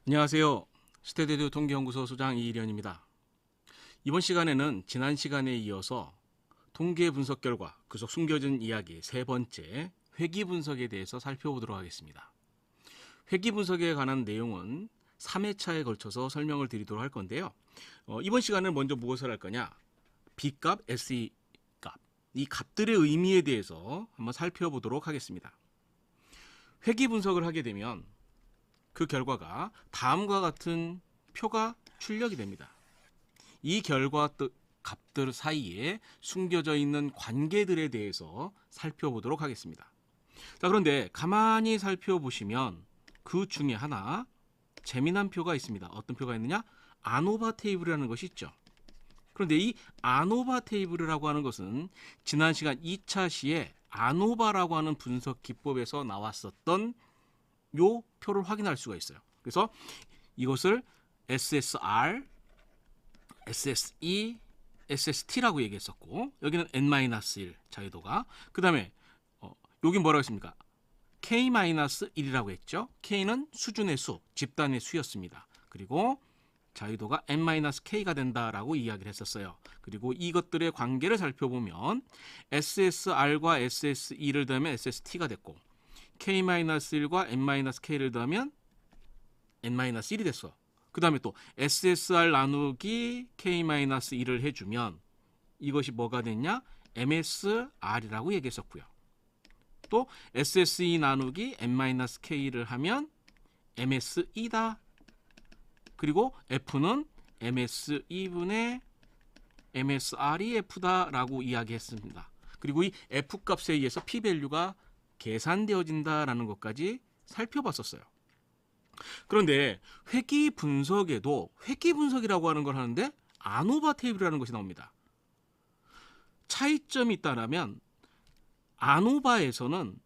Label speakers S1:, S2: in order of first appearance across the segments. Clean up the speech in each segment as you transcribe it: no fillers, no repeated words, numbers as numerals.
S1: 안녕하세요. 스테디오 통계연구소 소장 이일현입니다. 이번 시간에는 지난 시간에 이어서 통계 분석 결과 그 속 숨겨진 이야기 세 번째 회귀 분석에 대해서 살펴보도록 하겠습니다. 회귀 분석에 관한 내용은 3회차에 걸쳐서 설명을 드리도록 할 건데요. 이번 시간은 먼저 무엇을 할 거냐? B값, SE 값, 이 값들의 의미에 대해서 한번 살펴보도록 하겠습니다. 회귀 분석을 하게 되면 그 결과가 다음과 같은 표가 출력이 됩니다. 이 결과 값들 사이에 숨겨져 있는 관계들에 대해서 살펴보도록 하겠습니다. 자, 그런데 가만히 살펴보시면 그 중에 하나 재미난 표가 있습니다. 어떤 표가 있느냐? 아노바 테이블이라는 것이 있죠. 그런데 이 아노바 테이블이라고 하는 것은 지난 시간 2차 시에 아노바라고 하는 분석 기법에서 나왔었던 요 표를 확인할 수가 있어요. 그래서 이것을 SSR, SSE, SST라고 얘기했었고 여기는 N-1 자유도가 그 다음에 여기 뭐라고 했습니까? K-1이라고 했죠. K는 수준의 수, 집단의 수였습니다. 그리고 자유도가 N-K가 된다라고 이야기를 했었어요. 그리고 이것들의 관계를 살펴보면 SSR과 SSE를 더하면 SST가 됐고 K-1과 N-K를 더하면 N-1이 됐어. 그 다음에 또 SSR 나누기 K-1을 해주면 이것이 뭐가 됐냐? MSR이라고 얘기했었고요. 또 SSE 나누기 N-K를 하면 MSE다. 그리고 F는 MSE분의 MSR이 F다라고 이야기했습니다. 그리고 이 F값에 의해서 P-밸류가 계산되어진다라는 것까지 살펴봤었어요. 그런데 회귀 분석에도 회귀 분석이라고 하는 걸 하는데 아노바 테이블이라는 것이 나옵니다. 차이점이 있다면 아노바에서는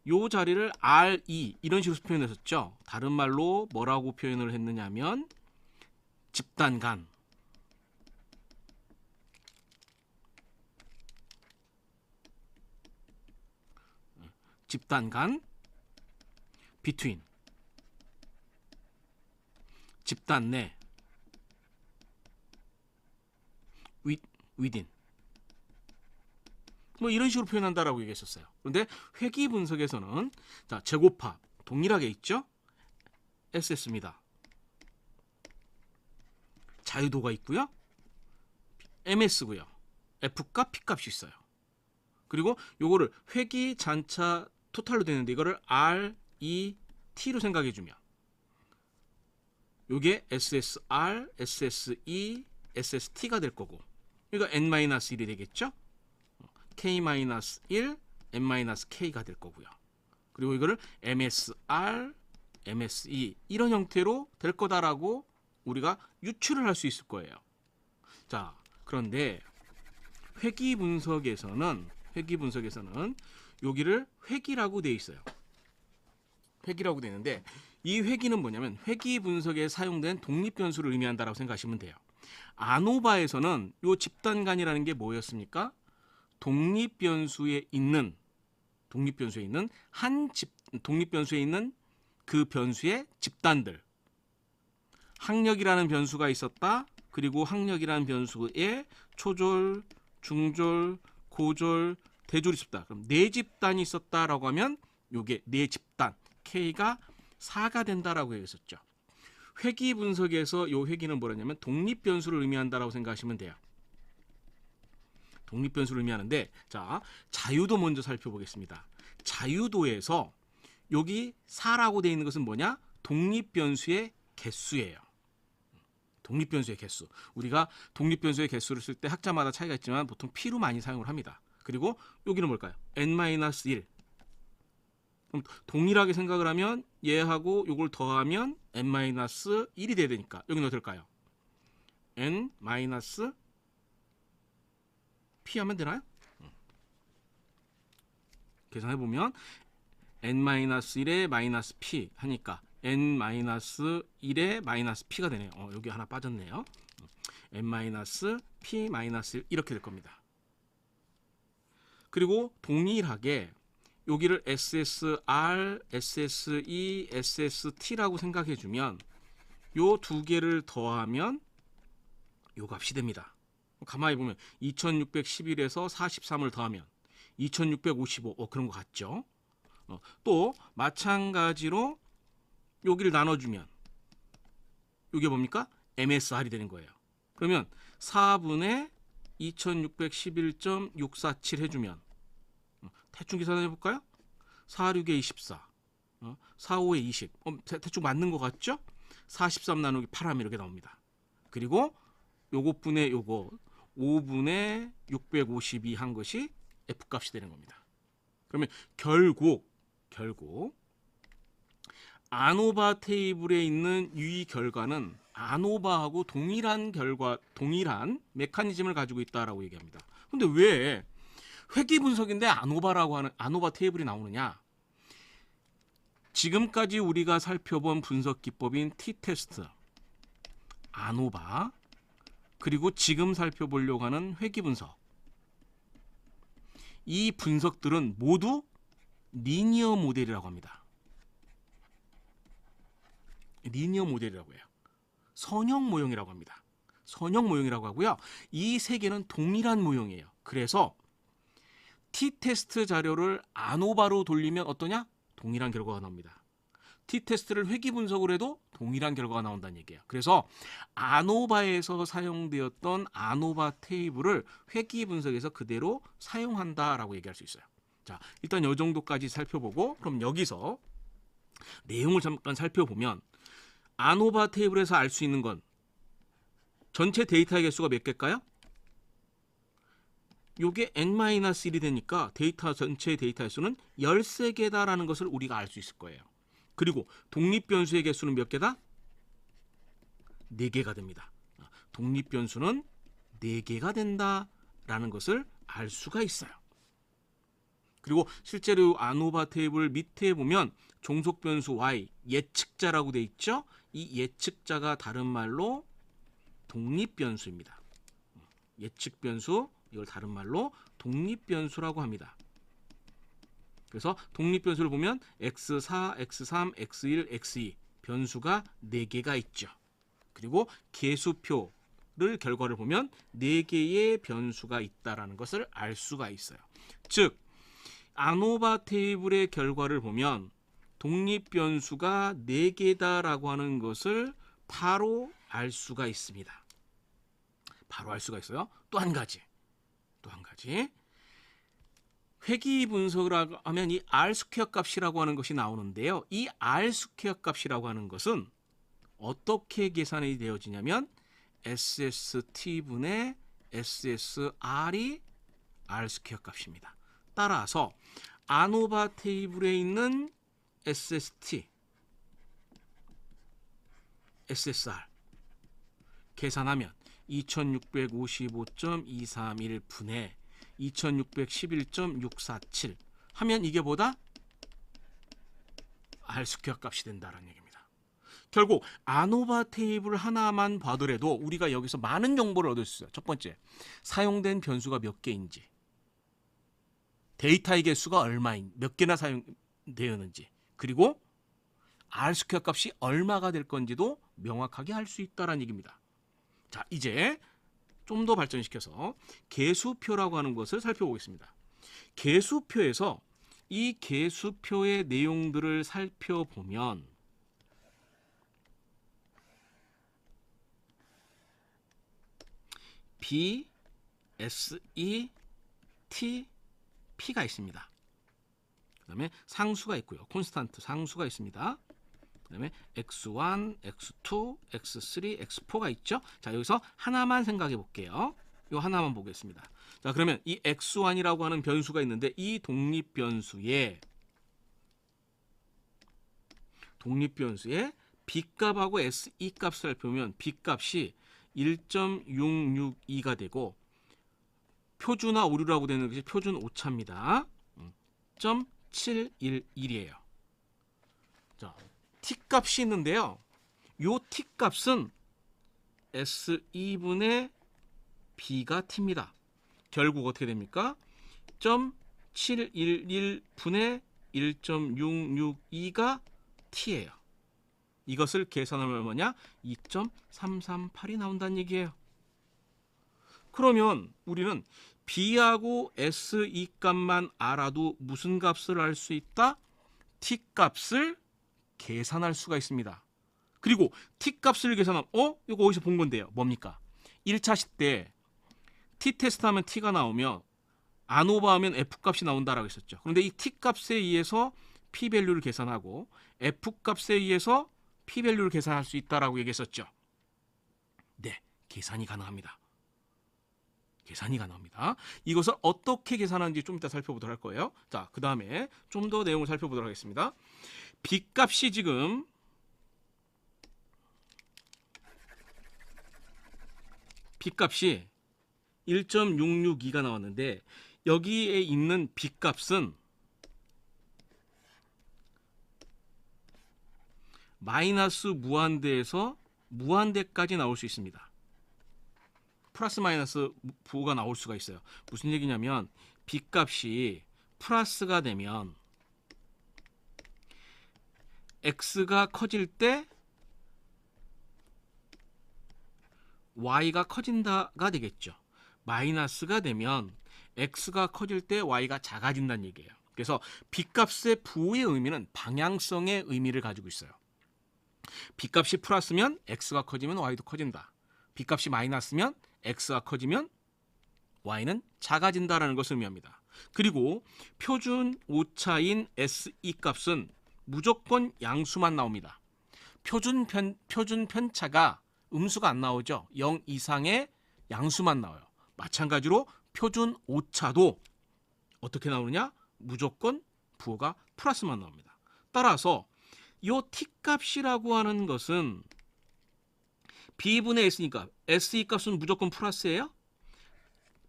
S1: 요 자리를 RE 이런 식으로 표현했었죠. 다른 말로 뭐라고 표현을 했느냐 하면 집단 간 between 집단 내 within 뭐 이런 식으로 표현한다라고 얘기했었어요. 그런데 회귀 분석에서는 자, 제곱합 동일하게 있죠. SS입니다. 자유도가 있고요. MS고요. F값, P값이 있어요. 그리고 요거를 회귀 잔차 토탈로 되는데 이거를 RET로 생각해 주면 요게 SSR, SSE, SST가 될 거고 이거 N-1이 되겠죠? K-1, N-K가 될 거고요. 그리고 이거를 MSR, MSE 이런 형태로 될 거다라고 우리가 유추를 할 수 있을 거예요. 자, 그런데 회귀 분석에서는 여기를 회귀라고 되어 있어요. 회귀라고 되어 있는데 이 회귀는 뭐냐면 회귀 분석에 사용된 독립 변수를 의미한다라고 생각하시면 돼요. 아노바에서는 요 집단간이라는 게 뭐였습니까? 독립 변수에 있는 그 변수의 집단들. 항력이라는 변수가 있었다. 그리고 항력이라는 변수에 초졸, 중졸, 고졸, 대졸이 있었다. 그럼 네 집단이 있었다라고 하면 요게 네 집단 K가 4가 된다라고 했었죠. 회귀 분석에서 요 회귀는 뭐냐면 독립 변수를 의미한다라고 생각하시면 돼요. 독립 변수를 의미하는데 자, 자유도 먼저 살펴보겠습니다. 자유도에서 여기 4라고 되어 있는 것은 뭐냐? 독립 변수의 개수예요. 독립 변수의 개수. 우리가 독립 변수의 개수를 쓸 때 학자마다 차이가 있지만 보통 P로 많이 사용을 합니다. 그리고 여기는 뭘까요? N-1. 그럼 동일하게 생각을 하면 얘하고 요걸 더하면 N-1이 돼야 되니까 여기는 어떨까요? N-P 하면 되나요? 계산해보면 N-1에 마이너스 P 하니까 N-1에 마이너스 P가 되네요. 여기 하나 빠졌네요. N-P-1 이렇게 될 겁니다. 그리고 동일하게 여기를 SSR, SSE, SST라고 생각해 주면 요 두 개를 더하면 요 값이 됩니다. 가만히 보면 2611에서 43을 더하면 2655 그런 거 같죠? 또 마찬가지로 여기를 나눠주면 이게 뭡니까? MSR이 되는 거예요. 그러면 4분의 2611.647 해주면 대충 계산해 볼까요? 4, 6에 24, 4, 5에 20. 대충 맞는 것 같죠? 43 나누기 8하면 이렇게 나옵니다. 그리고 요것분의 요거 5분의 652 한 것이 F값이 되는 겁니다. 그러면 결국 아노바 테이블에 있는 이 결과는 아노바하고 동일한 메커니즘을 가지고 있다라고 얘기합니다. 근데 왜 회귀 분석인데 아노바라고 하는 아노바 테이블이 나오느냐? 지금까지 우리가 살펴본 분석 기법인 T-테스트, 아노바, 그리고 지금 살펴보려고 하는 회귀 분석. 이 분석들은 모두 리니어 모델이라고 합니다. 리니어 모델이라고 해요. 선형 모형이라고 합니다. 선형 모형이라고 하고요. 이 세 개는 동일한 모형이에요. 그래서 T-테스트 자료를 아노바로 돌리면 어떠냐? 동일한 결과가 나옵니다. T-테스트를 회귀 분석을 해도 동일한 결과가 나온다는 얘기예요. 그래서 아노바에서 사용되었던 아노바 테이블을 회귀 분석에서 그대로 사용한다라고 얘기할 수 있어요. 자, 일단 이 정도까지 살펴보고 그럼 여기서 내용을 잠깐 살펴보면 아노바 테이블에서 알 수 있는 건 전체 데이터의 개수가 몇 개일까요? 요게 n-1이 되니까 전체 데이터의 수는 13개다라는 것을 우리가 알 수 있을 거예요. 그리고 독립변수의 개수는 몇 개다? 4개가 됩니다. 독립변수는 4개가 된다라는 것을 알 수가 있어요. 그리고 실제로 아노바 테이블 밑에 보면 종속변수 y, 예측자라고 돼 있죠? 이 예측자가 다른 말로 독립변수입니다. 예측변수, 이걸 다른 말로 독립변수라고 합니다. 그래서 독립변수를 보면 x4, x3, x1, x2 변수가 4개가 있죠. 그리고 계수표를 결과를 보면 4개의 변수가 있다라는 것을 알 수가 있어요. 즉 아노바 테이블의 결과를 보면 독립변수가 4개다라고 하는 것을 바로 알 수가 있습니다. 바로 알 수가 있어요. 또 한 가지. 회귀 분석을 하면 이 R 스퀘어 값이라고 하는 것이 나오는데요. 이 R 스퀘어 값이라고 하는 것은 어떻게 계산이 되어지냐면 SST분의 SSR이 R 스퀘어 값입니다. 따라서 아노바 테이블에 있는 SST, SSR 계산하면 2655.231 분의 2611.647 하면 이게 뭐다? R 스퀘어 값이 된다는 얘기입니다. 결국 아노바 테이블 하나만 봐더라도 우리가 여기서 많은 정보를 얻을 수 있어요. 첫 번째, 사용된 변수가 몇 개인지, 데이터의 개수가 몇 개나 사용되었는지, 그리고 R 스퀘어 값이 얼마가 될 건지도 명확하게 할 수 있다는 얘기입니다. 자, 이제 좀 더 발전시켜서 계수표라고 하는 것을 살펴보겠습니다. 계수표에서 이 계수표의 내용들을 살펴보면 B, S, E, T, P가 있습니다. 그 다음에 상수가 있고요. 콘스탄트 상수가 있습니다. 그 다음에 x1, x2, x3, x4가 있죠. 자, 여기서 하나만 생각해 볼게요. 이 하나만 보겠습니다. 자, 그러면 이 x1이라고 하는 변수가 있는데 이 독립변수의 B값하고 SE 값을 살펴보면 B값이 1.662가 되고 표준화 오류라고 되는 것이 표준 오차입니다. 0.711이에요. 자, T값이 있는데요. 요 T값은 S2분의 B가 T입니다. 결국 어떻게 됩니까? 711분의 1.662가 t예요. 이것을 계산하면 얼마냐? 2.338이 나온다는 얘기예요. 그러면 우리는 b하고 s 이 값만 알아도 무슨 값을 알 수 있다? t 값을 계산할 수가 있습니다. 그리고 t 값을 계산하면 이거 어디서 본 건데요. 뭡니까? 1차 시 때 t 테스트 하면 t가 나오면 안 오버하면 f 값이 나온다라고 했었죠. 그런데 이 t 값에 의해서 p 밸류를 계산하고 f 값에 의해서 p 밸류를 계산할 수 있다라고 얘기했었죠. 네, 계산이 가능합니다. 계산이 가능합니다. 이것을 어떻게 계산하는지 좀 이따 살펴보도록 할 거예요. 자, 그 다음에 좀 더 내용을 살펴보도록 하겠습니다. b 값이 지금 B값이 1.662가 나왔는데 여기에 있는 B값은 마이너스 무한대에서 무한대까지 나올 수 있습니다. 플러스 마이너스 부호가 나올 수가 있어요. 무슨 얘기냐면 B값이 플러스가 되면 X가 커질 때 Y가 커진다가 되겠죠. 마이너스가 되면 X가 커질 때 Y가 작아진다는 얘기예요. 그래서 B값의 부호의 의미는 방향성의 의미를 가지고 있어요. B값이 플러스면 X가 커지면 Y도 커진다. B값이 마이너스면 X가 커지면 Y는 작아진다라는 것을 의미합니다. 그리고 표준 오차인 SE 값은 무조건 양수만 나옵니다. 표준 편차가 음수가 안 나오죠. 0 이상의 양수만 나와요. 마찬가지로 표준 오차도 어떻게 나오느냐? 무조건 부호가 플러스만 나옵니다. 따라서 이 t값이라고 하는 것은 b분의 s니까 se 값은 무조건 플러스예요.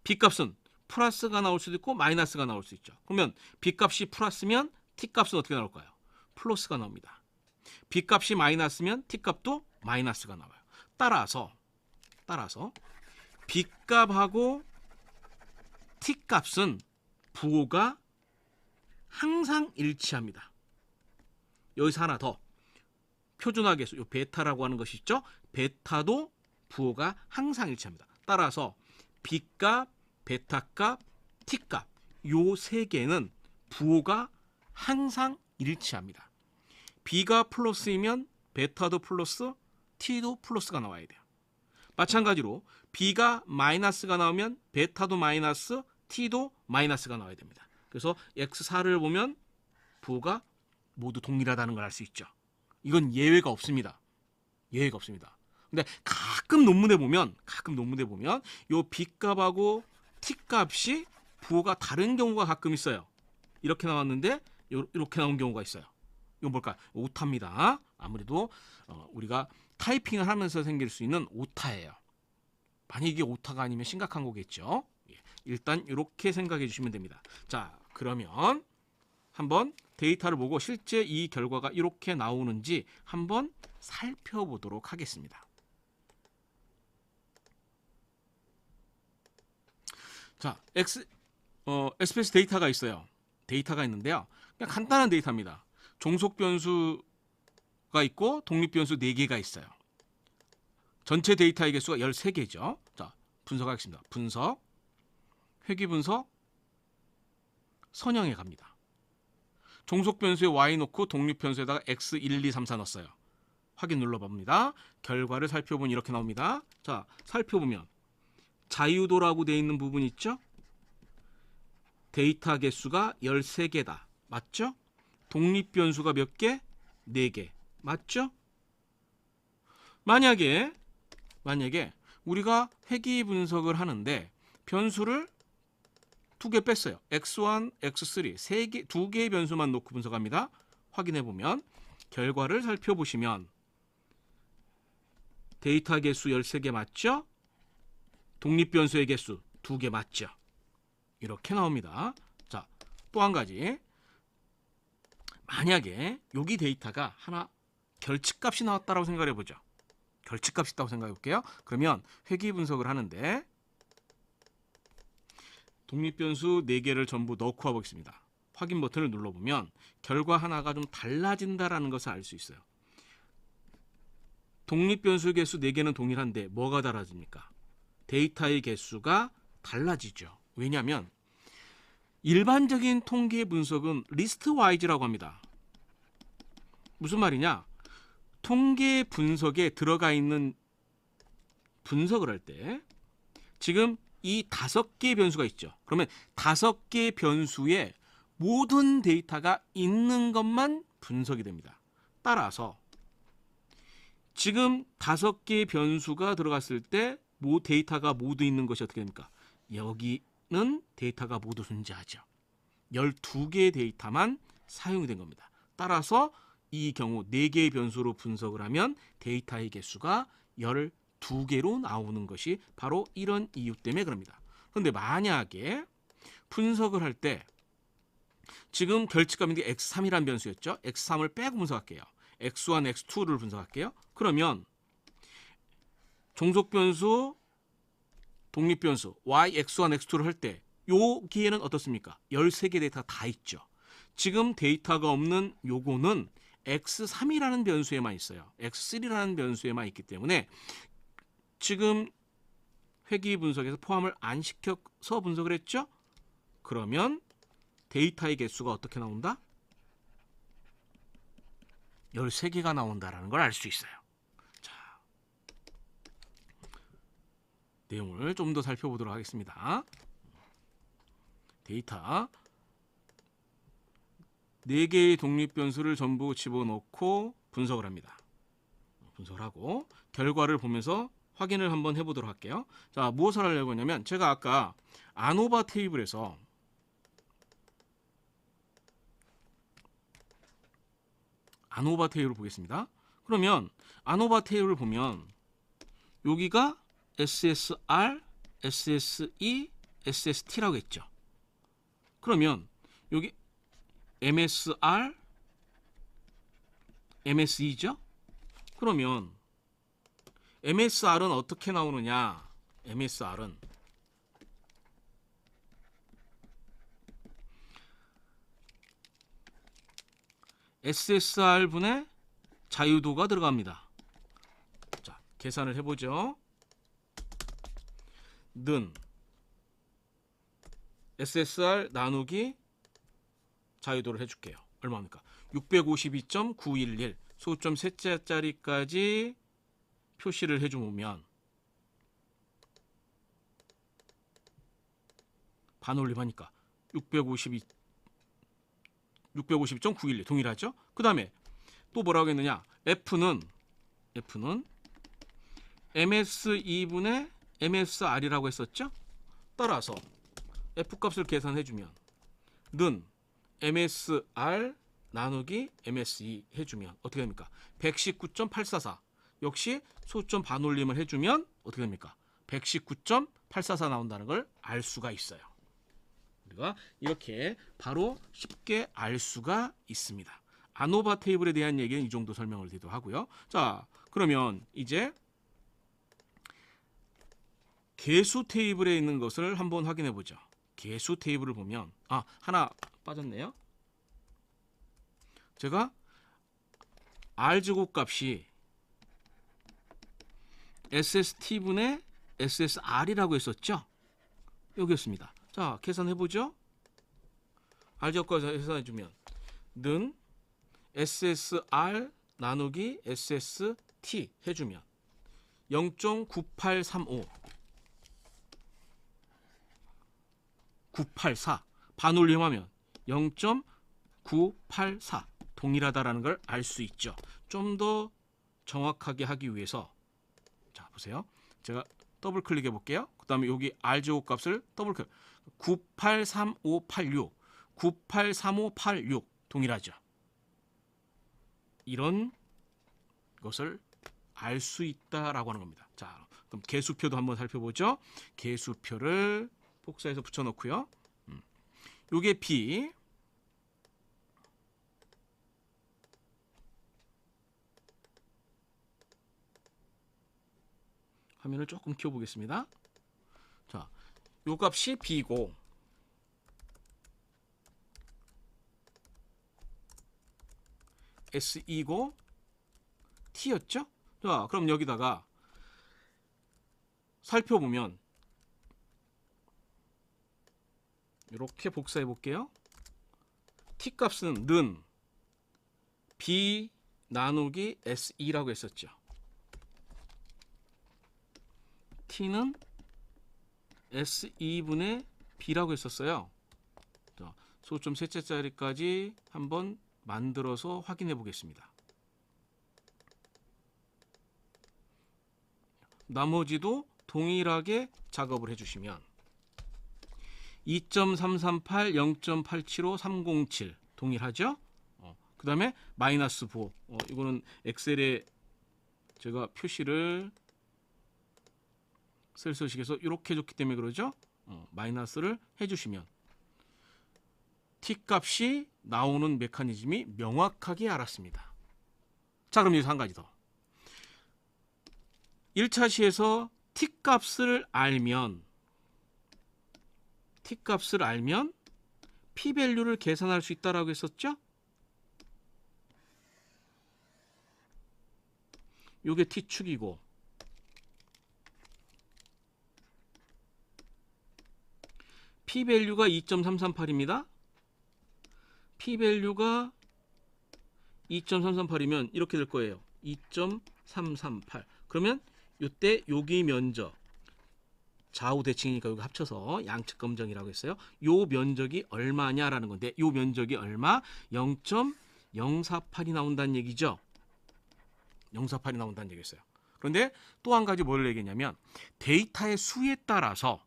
S1: b값은 플러스가 나올 수도 있고 마이너스가 나올 수 있죠. 그러면 b값이 플러스면 t값은 어떻게 나올까요? 플러스가 나옵니다. b값이 마이너스면 t값도 마이너스가 나와요. 따라서 b값하고 t값은 부호가 항상 일치합니다. 여기서 하나 더 표준화계수, 요 베타라고 하는 것이 있죠. 베타도 부호가 항상 일치합니다. 따라서 b값, 베타값, t값 요 세 개는 부호가 항상 일치합니다. b가 플러스이면 베타도 플러스, t도 플러스가 나와야 돼요. 마찬가지로 b가 마이너스가 나오면 베타도 마이너스, t도 마이너스가 나와야 됩니다. 그래서 x4를 보면 부호가 모두 동일하다는 걸 알 수 있죠. 이건 예외가 없습니다. 예외가 없습니다. 근데 가끔 논문에 보면 요 b값하고 t값이 부호가 다른 경우가 가끔 있어요. 이렇게 나왔는데 이렇게 나온 경우가 있어요. 이건 뭘까? 오타입니다. 아무래도 우리가 타이핑을 하면서 생길 수 있는 오타예요. 만약 이게 오타가 아니면 심각한 거겠죠. 일단 이렇게 생각해 주시면 됩니다. 자, 그러면 한번 데이터를 보고 실제 이 결과가 이렇게 나오는지 한번 살펴보도록 하겠습니다. 자, SPS 데이터가 있어요. 데이터가 있는데요. 그냥 간단한 데이터입니다. 종속 변수가 있고 독립 변수 4개가 있어요. 전체 데이터의 개수가 13개죠. 자, 분석하겠습니다. 분석, 회귀 분석, 선형에 갑니다. 종속 변수에 y 넣고 독립 변수에다가 x 1, 2, 3, 4 넣었어요. 확인 눌러봅니다. 결과를 살펴보면 이렇게 나옵니다. 자, 살펴보면 자유도라고 되어 있는 부분 있죠? 데이터 개수가 13개다. 맞죠? 독립 변수가 몇 개? 4개. 맞죠? 만약에 우리가 회귀 분석을 하는데 변수를 2개 뺐어요. x1, x3 2개의 변수만 놓고 분석합니다. 확인해 보면 결과를 살펴보시면 데이터 개수 13개 맞죠? 독립 변수의 개수 2개 맞죠? 이렇게 나옵니다. 자, 또 한 가지. 만약에 여기 데이터가 하나 결집값이 나왔다고 생각해 보죠. 결집값이 있다고 생각해 볼게요. 그러면 회귀 분석을 하는데 독립변수 4개를 전부 넣고 와보겠습니다. 확인 버튼을 눌러보면 결과 하나가 좀 달라진다라는 것을 알 수 있어요. 독립변수 개수 4개는 동일한데 뭐가 달라집니까? 데이터의 개수가 달라지죠. 왜냐하면 일반적인 통계 분석은 리스트 와이즈라고 합니다. 무슨 말이냐? 통계 분석에 들어가 있는 분석을 할 때 지금 이 5개의 변수가 있죠. 그러면 5개의 변수에 모든 데이터가 있는 것만 분석이 됩니다. 따라서 지금 5개의 변수가 들어갔을 때 데이터가 모두 있는 것이 어떻게 됩니까? 여기는 데이터가 모두 존재하죠. 12개의 데이터만 사용이 된 겁니다. 따라서 이 경우 4개의 변수로 분석을 하면 데이터의 개수가 12개로 나오는 것이 바로 이런 이유 때문에 그럽니다. 그런데 만약에 분석을 할 때 지금 결집값인데 x3이라는 변수였죠. x3을 빼고 분석할게요. x1, x2를 분석할게요. 그러면 종속변수, 독립변수, y, x1, x2를 할 때 여기에는 어떻습니까? 13개 데이터가 다 있죠. 지금 데이터가 없는 요거는 x3이라는 변수에만 있어요. x3라는 변수에만 있기 때문에 지금 회귀 분석에서 포함을 안 시켜서 분석을 했죠? 그러면 데이터의 개수가 어떻게 나온다? 13개가 나온다는 걸 알 수 있어요. 자, 내용을 좀 더 살펴보도록 하겠습니다. 데이터 4개의 독립변수를 전부 집어넣고 분석을 합니다. 분석을 하고 결과를 보면서 확인을 한번 해보도록 할게요. 자, 무엇을 하려고 하냐면 제가 아까 아노바 테이블에서 아노바 테이블을 보겠습니다. 그러면 아노바 테이블을 보면 여기가 SSR, SSE, SST라고 했죠. 그러면 여기 MSR, MSE죠. 그러면 MSR은 어떻게 나오느냐? MSR은 SSR분의 자유도가 들어갑니다. 자, 계산을 해보죠. 는 SSR 나누기 자유도를 해줄게요. 얼마입니까? 652.911 소점 셋째 자리까지 표시를 해주면 반올림하니까 650.911 동일하죠? 그 다음에 또 뭐라고 했느냐? F는 MSE분의 MSR이라고 했었죠? 따라서 F값을 계산해주면 는 MSR 나누기 MSE 해주면 어떻게 됩니까? 119.844 역시 소점 반올림을 해주면 어떻게 됩니까? 119.844 나온다는 걸 알 수가 있어요. 우리가 이렇게 바로 쉽게 알 수가 있습니다. 아노바 테이블에 대한 얘기는 이 정도 설명을 드리도록 하고요. 자, 그러면 이제 개수 테이블에 있는 것을 한번 확인해 보죠. 개수 테이블을 보면 하나 빠졌네요. 제가 R제곱 값이 SST분의 SSR이라고 했었죠. 여기였습니다. 자, 계산해보죠. R제곱 값을 계산해주면 는 SSR 나누기 SST 해주면 0.9835 984 반올림하면 0.984 동일하다라는 걸 알 수 있죠. 좀 더 정확하게 하기 위해서 자, 보세요. 제가 더블 클릭해 볼게요. 그 다음에 여기 R제곱 값을 더블 클릭 983586 983586 동일하죠. 이런 것을 알 수 있다라고 하는 겁니다. 자, 그럼 개수표도 한번 살펴보죠. 개수표를 복사해서 붙여놓고요. 요게 B, 화면을 조금 키워보겠습니다. 자, 요 값이 B고 SE고 T였죠? 자, 그럼 여기다가 살펴보면 이렇게 복사해 볼게요. T 값은 는 B 나누기 SE라고 했었죠. T는 SE분의 B라고 했었어요. 자, 소점 셋째 자리까지 한번 만들어서 확인해 보겠습니다. 나머지도 동일하게 작업을 해주시면 2.338, 0.875, 307 동일하죠? 그 다음에 마이너스 9 이거는 엑셀에 제가 표시를 셀서식에서 이렇게 줬기 때문에 그러죠? 마이너스를 해주시면 T 값이 나오는 메커니즘이 명확하게 알았습니다. 자, 그럼 여기서 한 가지 더. 1차 시에서 T 값을 알면 P 밸류를 계산할 수 있다라고 했었죠? 요게 T축이고 P 밸류가 2.338입니다. P 밸류가 2.338이면 이렇게 될 거예요. 2.338. 그러면 이때 여기 면적 좌우 대칭이니까 여기 합쳐서 양측 검정이라고 했어요. 요 면적이 얼마냐라는 건데 요 면적이 얼마? 0.048이 나온다는 얘기죠. 048이 나온다는 얘기였어요. 그런데 또 한 가지 뭘 얘기했냐면 데이터의 수에 따라서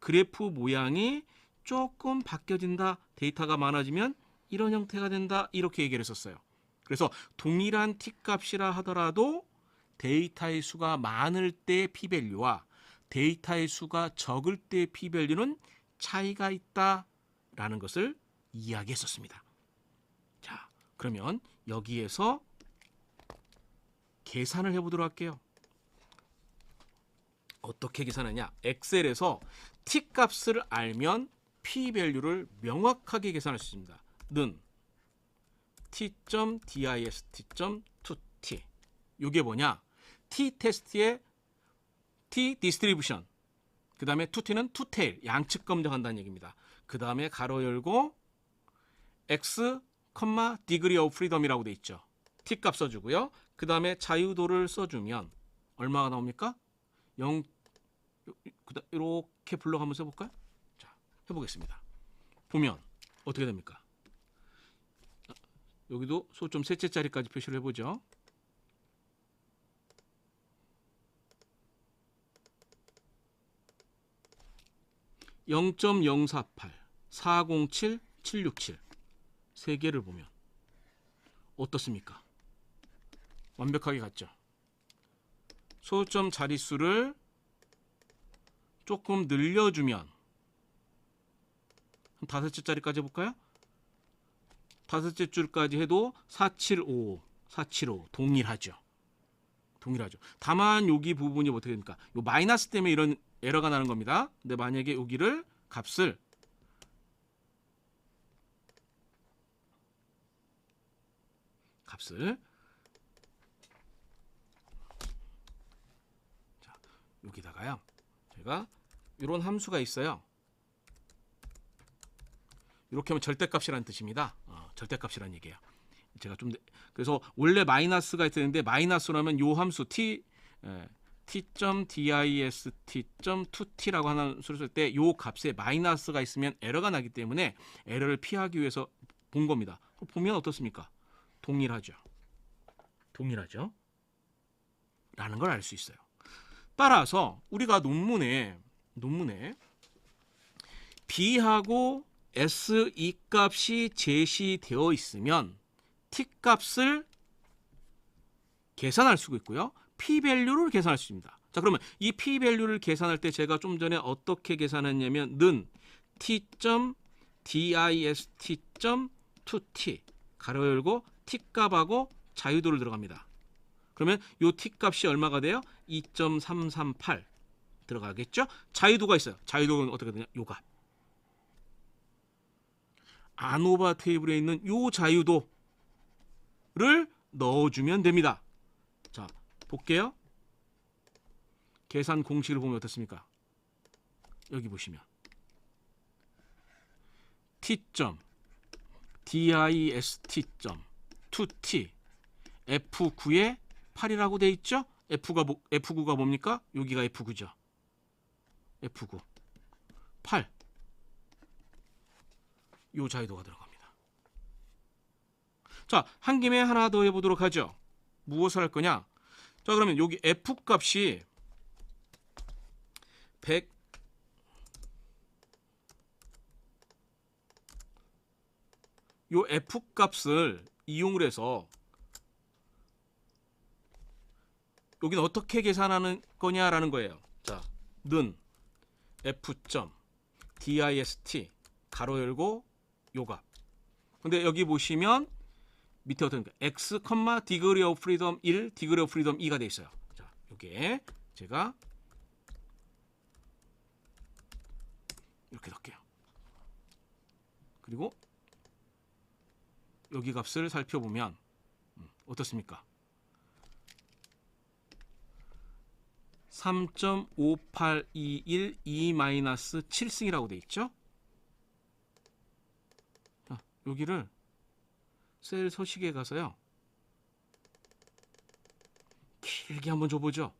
S1: 그래프 모양이 조금 바뀌어진다. 데이터가 많아지면 이런 형태가 된다. 이렇게 얘기를 했었어요. 그래서 동일한 T 값이라 하더라도 데이터의 수가 많을 때 P밸류와 데이터의 수가 적을 때 P밸류는 차이가 있다라는 것을 이야기했었습니다. 자, 그러면 여기에서 계산을 해보도록 할게요. 어떻게 계산하냐? 엑셀에서 T 값을 알면 P밸류를 명확하게 계산할 수 있습니다. 는 T.dist.2t 이게 뭐냐? T 테스트의 T 디스트리뷰션 그 다음에 2T는 투테일 양측 검정한다는 얘기입니다. 그 다음에 가로 열고 X, degree of freedom이라고 돼 있죠. T 값 써주고요. 그 다음에 자유도를 써주면 얼마가 나옵니까? 0 이렇게 불러가면서 해볼까요? 자, 해보겠습니다. 보면 어떻게 됩니까? 여기도 소점 셋째 자리까지 표시를 해보죠. (0.048) 407, 767 세 개를 보면 어떻습니까? 완벽하게 같죠? 소점 자릿수를 조금 늘려주면 한 다섯째 자리까지 해볼까요? 다섯째 줄까지 해도 475 동일하죠. 다만 여기 부분이 어떻게 됩니까? 요 마이너스 때문에 이런 에러가 나는 겁니다. 근데 만약에 여기를 값을 자, 여기다가요. 제가 이런 함수가 있어요. 이렇게 하면 절대값이라는 뜻입니다. 절대값이라는 얘기예요. 제가 좀 그래서 원래 마이너스가 있었는데 마이너스라면 요 함수 t.dist.2t라고 하는 수를 쓸 때 요 값에 마이너스가 있으면 에러가 나기 때문에 에러를 피하기 위해서 본 겁니다. 보면 어떻습니까? 동일하죠. 라는 걸 알 수 있어요. 따라서 우리가 논문에 B하고 SE 값이 제시되어 있으면 T 값을 계산할 수 있고요. P밸류를 계산할 수 있습니다. 자, 그러면 이 P밸류를 계산할 때 제가 좀 전에 어떻게 계산했냐면 는 T.dist.2t 가로 열고 T 값하고 자유도를 들어갑니다. 그러면 이 T 값이 얼마가 돼요? 2.338 들어가겠죠? 자유도가 있어요. 자유도는 어떻게 되냐? 요 값. 아노바 테이블에 있는 요 자유도를 넣어주면 됩니다. 자, 볼게요. 계산 공식을 보면 어떻습니까? 여기 보시면 t.dist.2t f9에 8이라고 돼 있죠? F9가 뭡니까? 여기가 F9죠. F9 8 요 자유도가 들어갑니다. 자, 한 김에 하나 더 해보도록 하죠. 무엇을 할 거냐? 자, 그러면 여기 F 값이 100 요 F 값을 이용을 해서 여기는 어떻게 계산하는 거냐라는 거예요. 자, 는 f.dist 가로 열고 요 값. 근데 여기 보시면 밑에 어떤 x, degree of freedom 1, degree of freedom 2가 돼 있어요. 자, 요게 제가 이렇게 넣을게요. 그리고 여기 값을 살펴보면 어떻습니까? 3.5821 2-7승이라고 돼 있죠? 자, 여기를 셀 서식에 가서요. 길게 한번 줘보죠.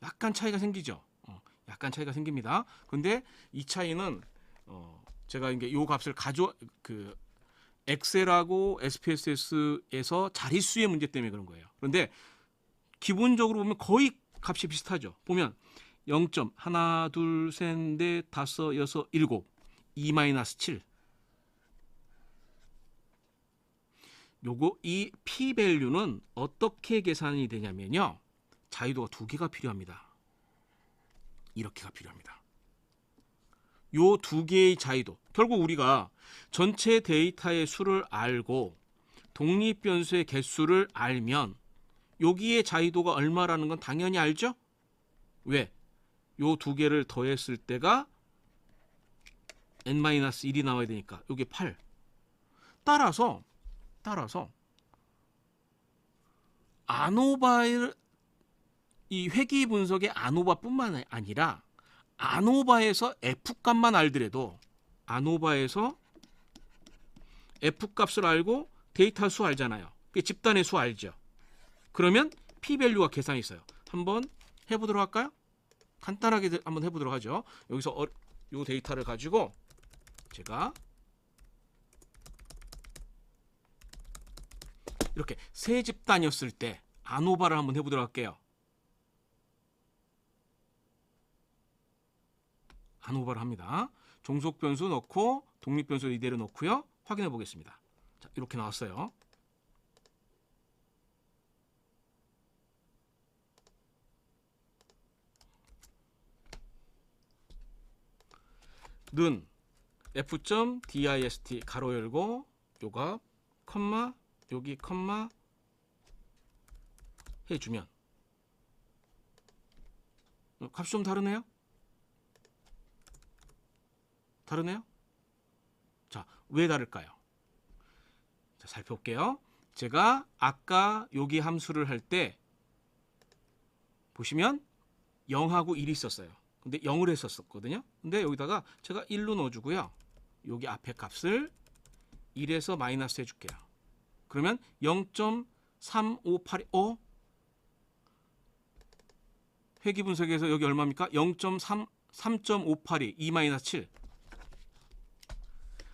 S1: 약간 차이가 생기죠. 약간 차이가 생깁니다. 근데 이 차이는 제가 이제 요 값을 엑셀하고 SPSS에서 자릿수의 문제 때문에 그런 거예요. 그런데 기본적으로 보면 거의 값이 비슷하죠. 보면 0. 1, 2, 3, 4, 5, 6, 7, 2-7. 요거 이 p 밸류는 어떻게 계산이 되냐면요. 자유도가 두 개가 필요합니다. 이렇게가 필요합니다. 요 두 개의 자유도. 결국 우리가 전체 데이터의 수를 알고 독립 변수의 개수를 알면 여기에 자유도가 얼마라는 건 당연히 알죠? 왜? 요 두 개를 더했을 때가 n-1이 나와야 되니까 요게 8. 따라서 아노바의 이 회귀 분석의 아노바뿐만 아니라 아노바에서 F값만 알더라도 아노바에서 F값을 알고 데이터 수 알잖아요. 집단의 수 알죠. 그러면 P밸류가 계산이 있어요. 한번 해보도록 할까요? 간단하게 한번 해보도록 하죠. 여기서 이 데이터를 가지고 제가 이렇게 세 집단이었을 때 아노바를 한번 해보도록 할게요. 아노바를 합니다. 종속 변수 넣고 독립 변수 이대로 넣고요. 확인해 보겠습니다. 자, 이렇게 나왔어요. 는 f.dist 가로 열고 요가 컴마 여기 컴마 해주면 값이 좀 다르네요. 다르네요. 자, 왜 다를까요? 자, 살펴볼게요. 제가 아까 여기 함수를 할 때 보시면 0하고 1이 있었어요. 근데 0을 했었거든요. 근데 여기다가 제가 1로 넣어주고요. 여기 앞에 값을 1에서 마이너스 해줄게요. 그러면 0.358 회귀 분석에서 여기 얼마입니까? 3.582 2-7.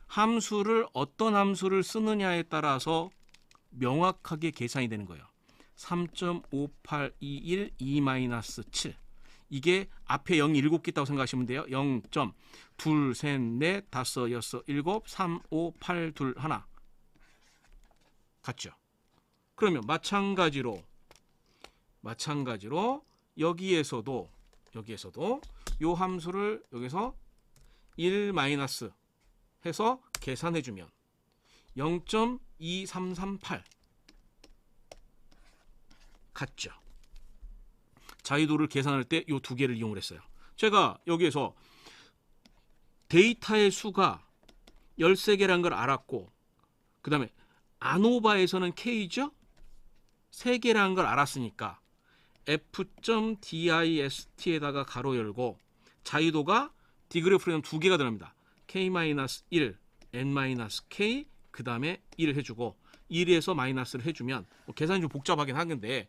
S1: 함수를 어떤 함수를 쓰느냐에 따라서 명확하게 계산이 되는 거예요. 3.5821 2-7. 이게 앞에 0이 7개 있다고 생각하시면 돼요. 0. 2, 3, 4, 5, 6, 7, 3, 5, 8, 2, 1. 같죠? 그러면 마찬가지로 여기에서도 요 함수를 여기서 1 마이너스 해서 계산해 주면 0.2338 같죠? 자유도를 계산할 때 요 두 개를 이용을 했어요. 제가 여기에서 데이터의 수가 13개라는 걸 알았고, 그 다음에 아노바에서는 K죠? 3개라는 걸 알았으니까 f.dist에다가 가로 열고 자유도가 디그리 오브 프리덤 2개가 들어갑니다. k-1, n-k, 그 다음에 1 해주고 1에서 마이너스를 해주면 계산이 좀 복잡하긴 하는데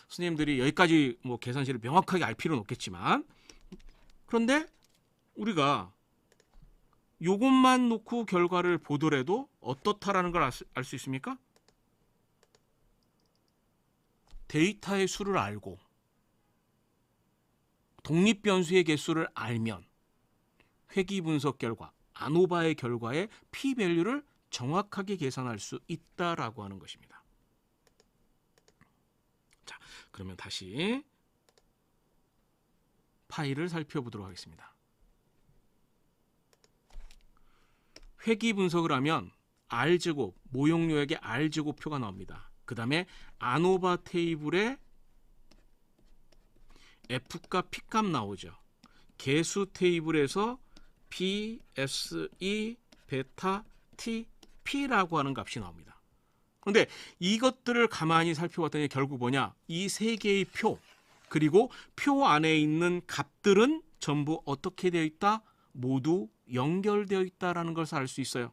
S1: 선생님들이 여기까지 계산식을 명확하게 알 필요는 없겠지만, 그런데 우리가 요것만 놓고 결과를 보더라도 어떻다라는 걸 알 수 있습니까? 데이터의 수를 알고 독립변수의 개수를 알면 회귀 분석 결과, 아노바의 결과의 p-밸류를 정확하게 계산할 수 있다라고 하는 것입니다. 자, 그러면 다시 파일을 살펴보도록 하겠습니다. 회귀 분석을 하면 R제곱, 모형 요약의 R제곱표가 나옵니다. 그 다음에 아노바 테이블에 F값, P값 나오죠. 개수 테이블에서 B, S, E, 베타, T, P라고 하는 값이 나옵니다. 그런데 이것들을 가만히 살펴봤더니 결국 뭐냐? 이 세 개의 표, 그리고 표 안에 있는 값들은 전부 어떻게 되어 있다? 모두 연결되어 있다라는 것을 알 수 있어요.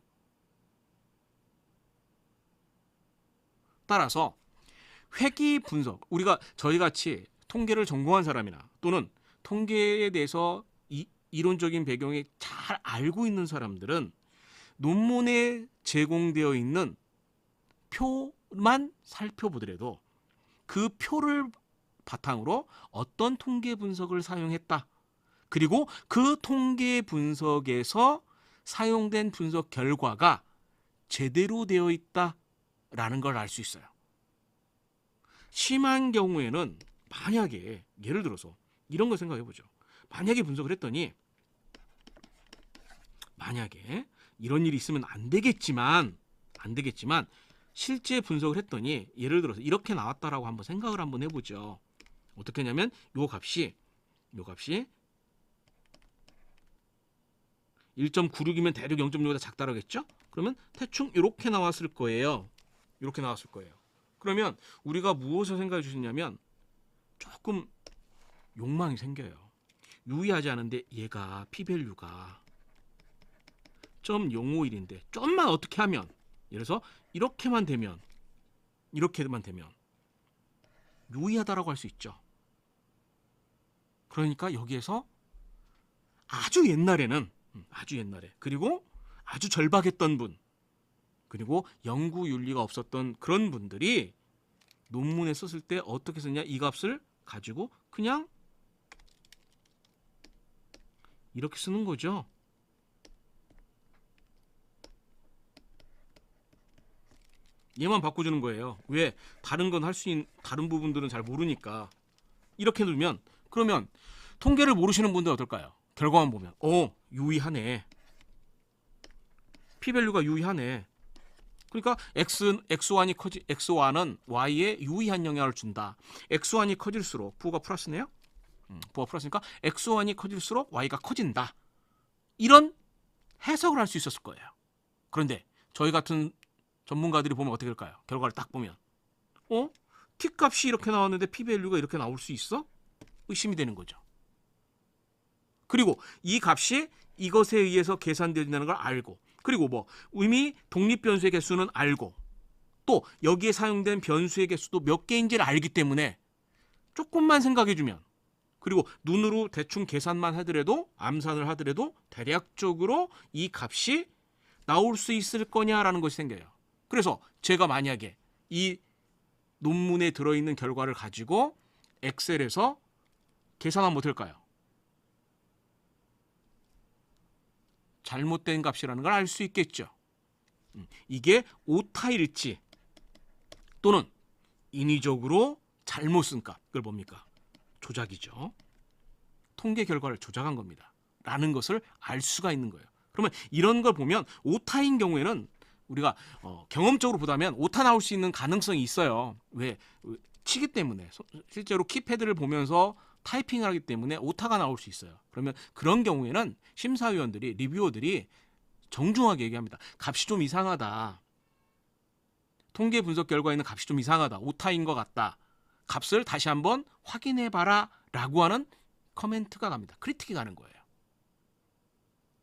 S1: 따라서 회귀 분석, 우리가 저희같이 통계를 전공한 사람이나 또는 통계에 대해서 이론적인 배경이 잘 알고 있는 사람들은 논문에 제공되어 있는 표만 살펴보더라도 그 표를 바탕으로 어떤 통계 분석을 사용했다, 그리고 그 통계 분석에서 사용된 분석 결과가 제대로 되어 있다라는 걸 알 수 있어요. 심한 경우에는 만약에 예를 들어서 이런 걸 생각해 보죠. 만약에 분석을 했더니 만약에 이런 일이 있으면 안 되겠지만 실제 분석을 했더니 예를 들어서 이렇게 나왔다라고 한번 생각을 한번 해보죠. 어떻게 하냐면 요 값이 1.96이면 대략 0.6보다 작다라겠죠? 그러면 대충 이렇게 나왔을 거예요. 이렇게 나왔을 거예요. 그러면 우리가 무엇을 생각해 주시냐면 조금 욕망이 생겨요. 유의하지 않은데 얘가 p-밸류가 0.051인데 좀만 어떻게 하면, 예를 들어서 이렇게만 되면 유의하다라고 할 수 있죠. 그러니까 여기에서 아주 옛날에 그리고 아주 절박했던 분, 그리고 연구 윤리가 없었던 그런 분들이 논문에 썼을 때 어떻게 썼냐, 이 값을 가지고 그냥 이렇게 쓰는 거죠. 얘만 바꿔주는 거예요. 왜? 다른 건 할 수 있는, 다른 부분들은 잘 모르니까 이렇게 누르면, 그러면 통계를 모르시는 분들 어떨까요? 결과만 보면 유의하네, p-밸류가 유의하네. 그러니까 x1은 y에 유의한 영향을 준다. x1이 커질수록, 부호가 플러스네요. 부호가 플러스니까 x1이 커질수록 y가 커진다. 이런 해석을 할 수 있었을 거예요. 그런데 저희 같은 전문가들이 보면 어떻게 될까요? 결과를 딱 보면 t값이 이렇게 나왔는데 p-밸류가 이렇게 나올 수 있어? 의심이 되는 거죠. 그리고 이 값이 이것에 의해서 계산된다는 걸 알고, 그리고 이미 독립변수의 개수는 알고, 또 여기에 사용된 변수의 개수도 몇 개인지를 알기 때문에 조금만 생각해주면, 그리고 눈으로 대충 계산만 하더라도, 암산을 하더라도 대략적으로 이 값이 나올 수 있을 거냐라는 것이 생겨요. 그래서 제가 만약에 이 논문에 들어있는 결과를 가지고 엑셀에서 계산하면 어떨까요? 잘못된 값이라는 걸 알 수 있겠죠. 이게 오타일지 또는 인위적으로 잘못 쓴 값, 그걸 뭡니까? 조작이죠. 통계 결과를 조작한 겁니다. 라는 것을 알 수가 있는 거예요. 그러면 이런 걸 보면 오타인 경우에는 우리가 경험적으로 보다면 오타 나올 수 있는 가능성이 있어요. 왜? 치기 때문에. 실제로 키패드를 보면서 타이핑을 하기 때문에 오타가 나올 수 있어요. 그러면 그런 경우에는 심사위원들이, 리뷰어들이 정중하게 얘기합니다. 값이 좀 이상하다. 통계 분석 결과에는 값이 좀 이상하다. 오타인 것 같다. 값을 다시 한번 확인해봐라 라고 하는 커멘트가 갑니다. 크리틱이 가는 거예요.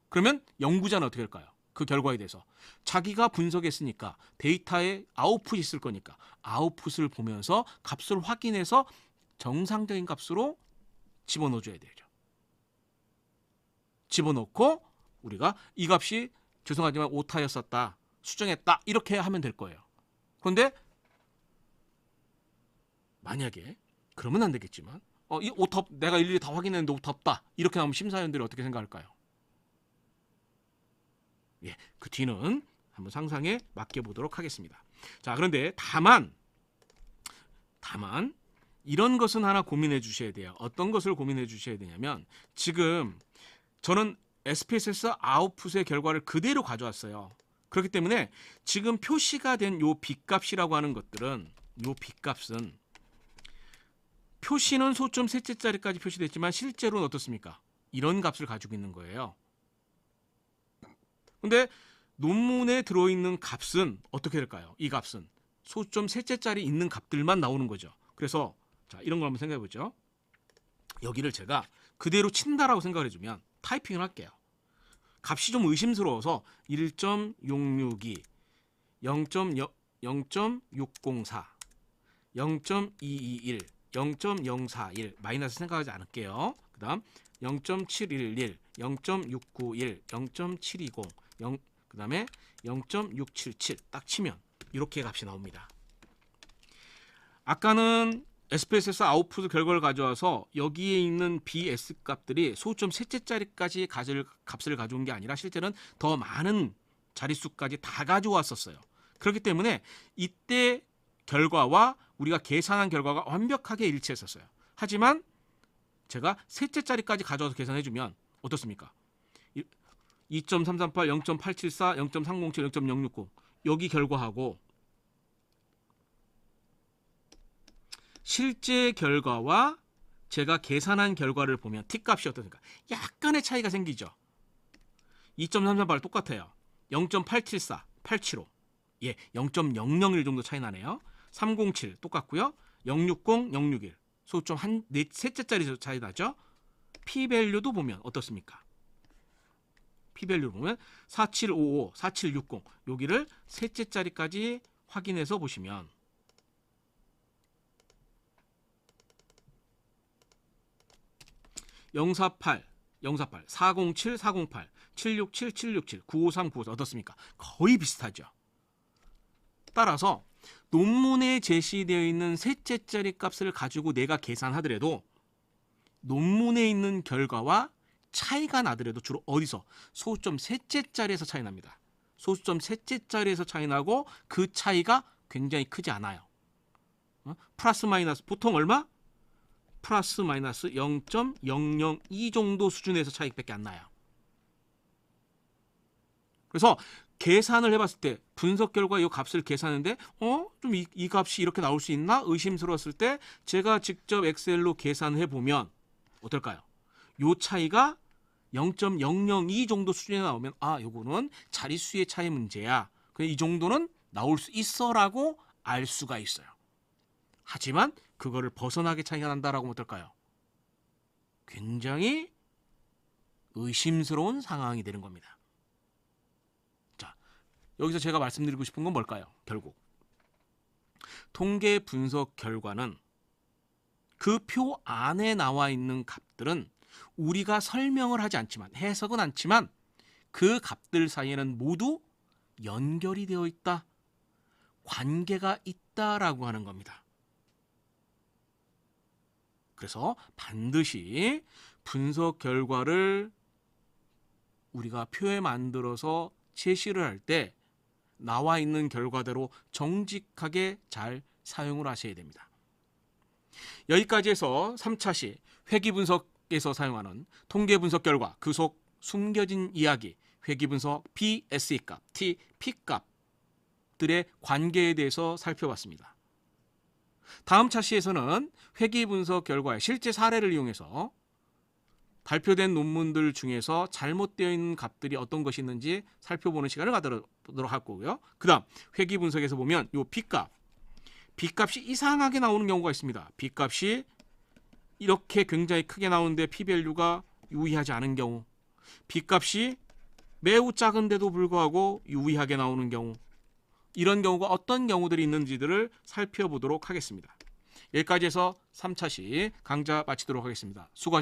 S1: 그러면 연구자는 어떻게 할까요? 그 결과에 대해서 자기가 분석했으니까 데이터에 아웃풋이 있을 거니까 아웃풋을 보면서 값을 확인해서 정상적인 값으로 집어넣어줘야 되죠. 집어넣고 우리가 이 값이 죄송하지만 오타였었다. 수정했다. 이렇게 하면 될 거예요. 그런데 만약에 그러면 안 되겠지만 이 오타 내가 일일이 다 확인했는데 오타 없다. 이렇게 나오면 심사위원들이 어떻게 생각할까요? 예, 그 뒤는 한번 상상에 맡겨보도록 하겠습니다. 자, 그런데 다만 이런 것은 하나 고민해 주셔야 돼요. 어떤 것을 고민해 주셔야 되냐면 지금 저는 SPSS 아웃풋의 결과를 그대로 가져왔어요. 그렇기 때문에 지금 표시가 된 요 B값이라고 하는 것들은 요 B값은 표시는 소점 셋째 자리까지 표시됐지만 실제로는 어떻습니까? 이런 값을 가지고 있는 거예요. 근데 논문에 들어있는 값은 어떻게 될까요? 이 값은 소점 셋째 자리 있는 값들만 나오는 거죠. 그래서 자, 이런 걸 한번 생각해 보죠. 여기를 제가 그대로 친다라고 생각을 해주면 타이핑을 할게요. 값이 좀 의심스러워서 1.662, 0.604, 0.221, 0.041 마이너스 생각하지 않을게요. 그 다음 0.711, 0.691, 0.720, 그 다음에 0.677 딱 치면 이렇게 값이 나옵니다. 아까는 SPSS 아웃풋 결과를 가져와서 여기에 있는 BS 값들이 소점 셋째 자리까지 값을 가져온 게 아니라 실제는 더 많은 자릿수까지 다 가져왔었어요. 그렇기 때문에 이때 결과와 우리가 계산한 결과가 완벽하게 일치했었어요. 하지만 제가 셋째 자리까지 가져와서 계산해주면 어떻습니까? 2.338, 0.874, 0.307, 0.060 여기 결과하고 실제 결과와 제가 계산한 결과를 보면 T값이 어떻습니까? 약간의 차이가 생기죠. 2.338 똑같아요. 0.874, 875. 예, 0.001 정도 차이 나네요. 307 똑같고요. 060, 061. 소점 셋째 자리 차이 나죠. P밸류도 보면 어떻습니까? P밸류 보면 4755, 4760 여기를 셋째 자리까지 확인해서 보시면 048, 407, 408, 767, 767, 953, 954 어떻습니까? 거의 비슷하죠. 따라서 논문에 제시되어 있는 셋째 자리 값을 가지고 내가 계산하더라도 논문에 있는 결과와 차이가 나더라도 주로 어디서? 소수점 셋째 자리에서 차이 납니다. 소수점 셋째 자리에서 차이 나고 그 차이가 굉장히 크지 않아요. 플러스 마이너스 보통 얼마? 플러스 마이너스 0.002 정도 수준에서 차이밖에 안 나요. 그래서 계산을 해봤을 때 분석 결과 이 값을 계산했는데 좀 이 값이 이렇게 나올 수 있나 의심스러웠을 때 제가 직접 엑셀로 계산해 보면 어떨까요? 이 차이가 0.002 정도 수준에 나오면 요거는 자릿수의 차이 문제야. 그냥 이 정도는 나올 수 있어라고 알 수가 있어요. 하지만 그거를 벗어나게 차이가 난다라고 하면 어떨까요? 굉장히 의심스러운 상황이 되는 겁니다. 자, 여기서 제가 말씀드리고 싶은 건 뭘까요? 결국 통계 분석 결과는 그 표 안에 나와 있는 값들은 우리가 설명을 하지 않지만 해석은 않지만 그 값들 사이에는 모두 연결이 되어 있다. 관계가 있다라고 하는 겁니다. 그래서 반드시 분석 결과를 우리가 표에 만들어서 제시를 할 때 나와 있는 결과대로 정직하게 잘 사용을 하셔야 됩니다. 여기까지 해서 3차 시 회귀 분석에서 사용하는 통계 분석 결과 그 속 숨겨진 이야기 회귀 분석 BSE 값, T, P 값들의 관계에 대해서 살펴봤습니다. 다음 차시에서는 회귀 분석 결과의 실제 사례를 이용해서 발표된 논문들 중에서 잘못되어 있는 값들이 어떤 것이 있는지 살펴보는 시간을 가도록 할 거고요. 그 다음 회귀 분석에서 보면 이 B값이 이상하게 나오는 경우가 있습니다. B값이 이렇게 굉장히 크게 나오는데 P밸류가 유의하지 않은 경우, B값이 매우 작은데도 불구하고 유의하게 나오는 경우, 이런 경우가 어떤 경우들이 있는지들을 살펴보도록 하겠습니다. 여기까지 해서 3차시 강좌 마치도록 하겠습니다. 수고하셨습니다.